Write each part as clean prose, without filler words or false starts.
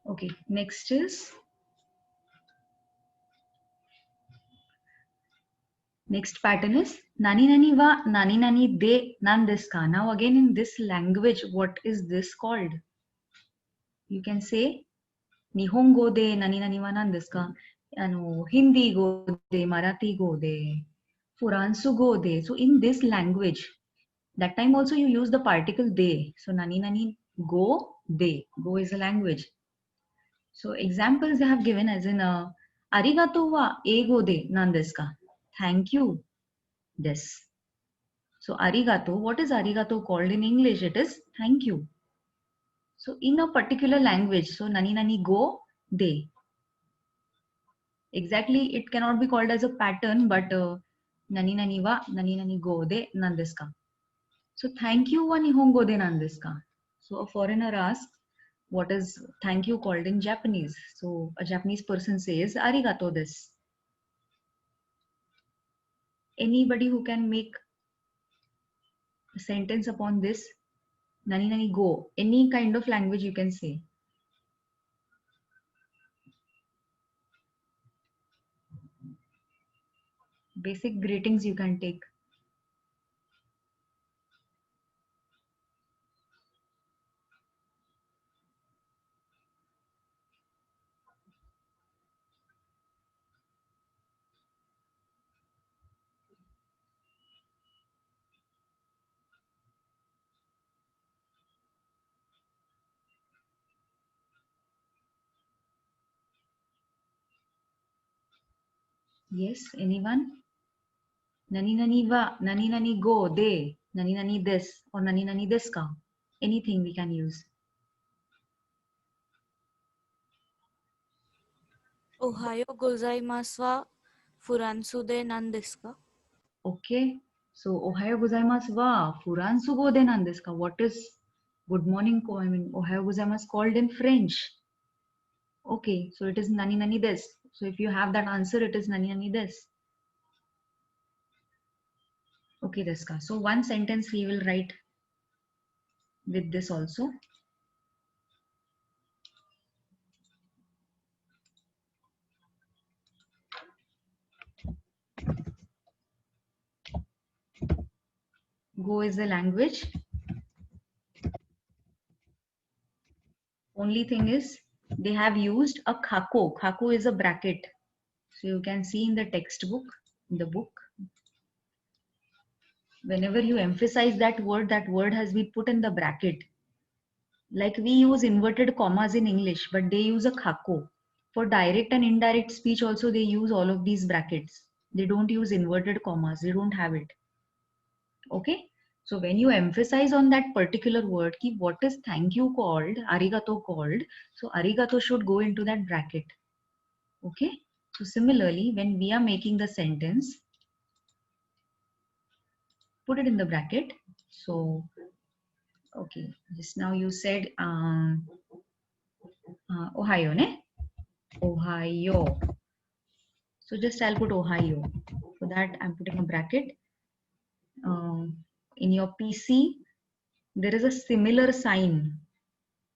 Okay, next is next pattern is nani nani wa nani nani de nan desu ka. Now again in this language, what is this called? You can say Nihongo de nani nani wa nan desu ka? Hindi go de, Marathi go de, Furansu go de. So in this language, that time also you use the particle de. So nani nani go de. Go is a language. So examples they have given as in arigato wa eigo de nan desu ka? Thank you des. So arigato, what is arigato called in English? It is thank you. So in a particular language, so nani nani go de. Exactly, it cannot be called as a pattern, but nani nani wa nani nani go de nan desu ka? So thank you wa nihongo de nan desu ka? So a foreigner asks, what is thank you called in Japanese? So a Japanese person says arigato desu. Anybody who can make a sentence upon this? Nani nani go. Any kind of language you can say. Basic greetings you can take. Yes, anyone? Nani nani wa, nani nani go, de, nani nani des, or nani nani desu ka? Anything we can use. Ohayo gozaimasu wa furansu de nan desu ka? Okay. So ohayo gozaimasu wa furansu go de nan desu ka? What is good morning? I mean ohayo gozaimasu called in French. Okay, so it is nani nani des. So if you have that answer, it is nani nani des. Okay, desu ka. So one sentence we will write with this also. Go is the language. Only thing is they have used a khako. Khako is a bracket. So you can see in the textbook, in the book, whenever you emphasize that word has been put in the bracket. Like we use inverted commas in English, but they use a khako. For direct and indirect speech also they use all of these brackets. They don't use inverted commas. They don't have it. Okay. So when you emphasize on that particular word, ki what is thank you called, arigato called, so arigato should go into that bracket. Okay. So similarly, when we are making the sentence, put it in the bracket. So, okay, just now you said Ohio, ne? Ohio. So just I'll put Ohio. For that, I'm putting a bracket. In your PC, there is a similar sign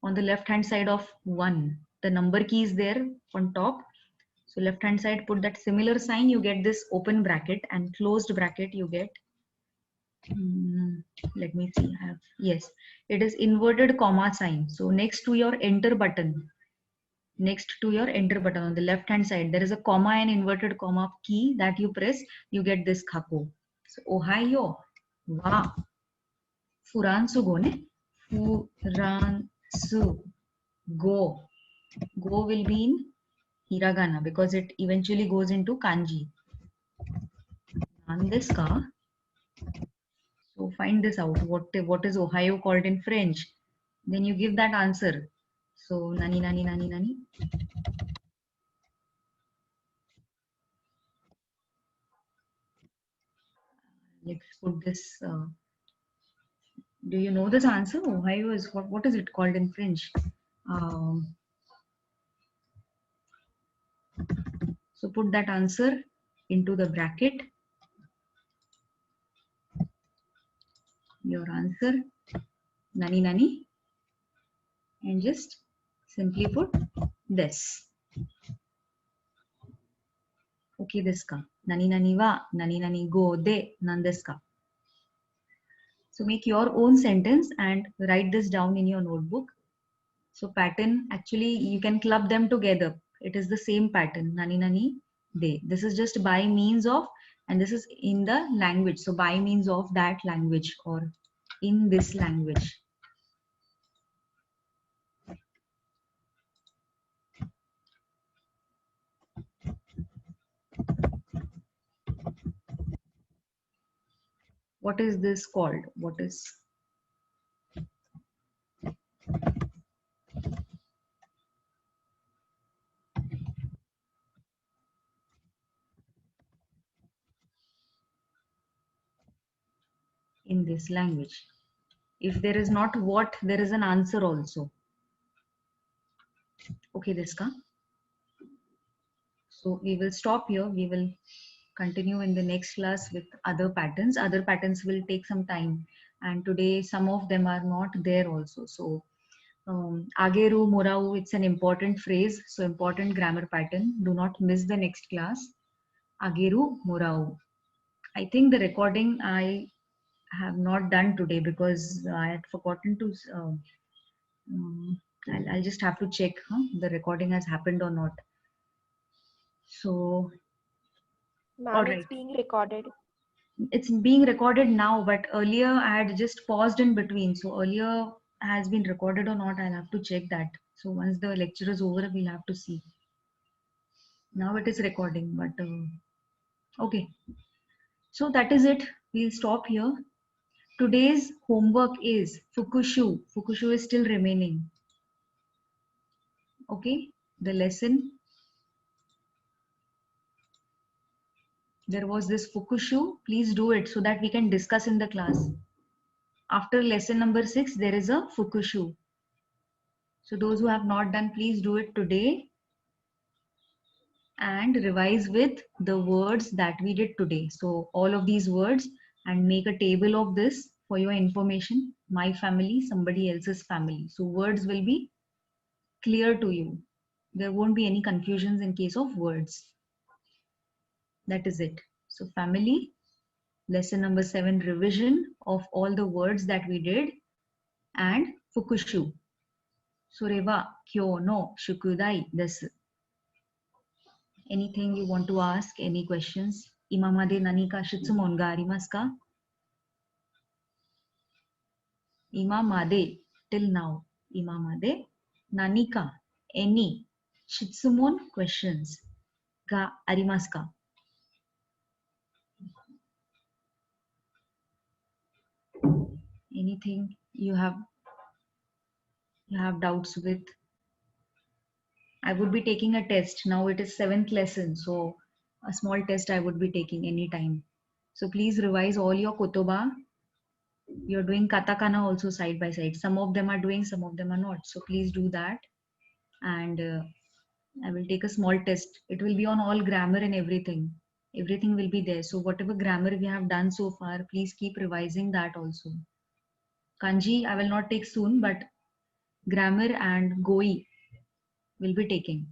on the left hand side of 1. The number key is there on top. So left hand side, put that similar sign, you get this open bracket, and closed bracket you get. Let me see. Yes, it is inverted comma sign. So next to your enter button, on the left hand side, there is a comma and inverted comma key that you press, you get this khako. So Ohio wa furansu go ne, furansu go. Go will be in hiragana because it eventually goes into kanji. Nan desu ka? So find this out. What is Ohio called in French? Then you give that answer. So nani nani nani nani. Let's put this. Do you know this answer? Ohio is what is it called in French? Um, So put that answer into the bracket. Your answer, nani nani, and just simply put this. Okay, desu ka? Nani nani wa, nani nani go de, nan desu ka? So make your own sentence and write this down in your notebook. So pattern, actually you can club them together. It is the same pattern, nani nani de. This is just by means of, and this is in the language. So by means of that language or in this language. What is this called? What is in this language? If there is not what, there is an answer also. Okay, Deska. So we will stop here. We will continue in the next class with other patterns. Other patterns will take some time. And today some of them are not there also. So ageru, morau, it's an important phrase. So important grammar pattern. Do not miss the next class. Ageru, morau. I think the recording I have not done today because I had forgotten to. I'll just have to check the recording has happened or not. So, all Ma'am, right. it's being recorded. It's being recorded now, but earlier I had just paused in between. So earlier has been recorded or not, I'll have to check that. So once the lecture is over, we'll have to see. Now it is recording, but okay. So that is it. We'll stop here. Today's homework is Fukushu. Fukushu is still remaining. Okay, the lesson. There was this Fukushu. Please do it so that we can discuss in the class. After lesson number 6, there is a Fukushu. So those who have not done, please do it today and revise with the words that we did today. So all of these words and make a table of this for your information. My family, somebody else's family. So words will be clear to you. There won't be any confusions in case of words. That is it. So family, lesson number 7, revision of all the words that we did, and Fukushu. Sureva, kyo no shukudai desu. Anything you want to ask? Any questions? Imamade nani ka shitsumon ga arimasu ka? Imamade, till now. Imamade nani ka, any shitsumon, questions ga arimasu ka? Anything you have doubts with? I would be taking a test. Now it is 7th lesson, so a small test I would be taking anytime. So please revise all your kotoba. You're doing katakana also side by side. Some of them are doing, some of them are not. So please do that. And I will take a small test. It will be on all grammar and everything. Everything will be there. So whatever grammar we have done so far, please keep revising that also. Kanji, I will not take soon, but grammar and goi will be taking.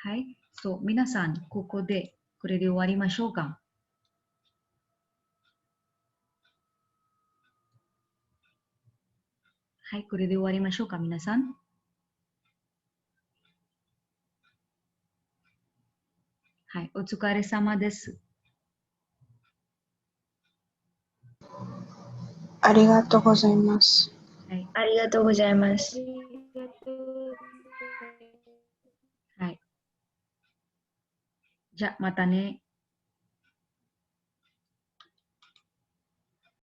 Hi. So, minasan, koko de kore de owarimashou ka? Hi, kore de owarimashou ka, minasan? Hi, otsukare-sama desu. ありがとうございます。はい。ありがとうございまあす。りがとう。はい。じゃあ、またね。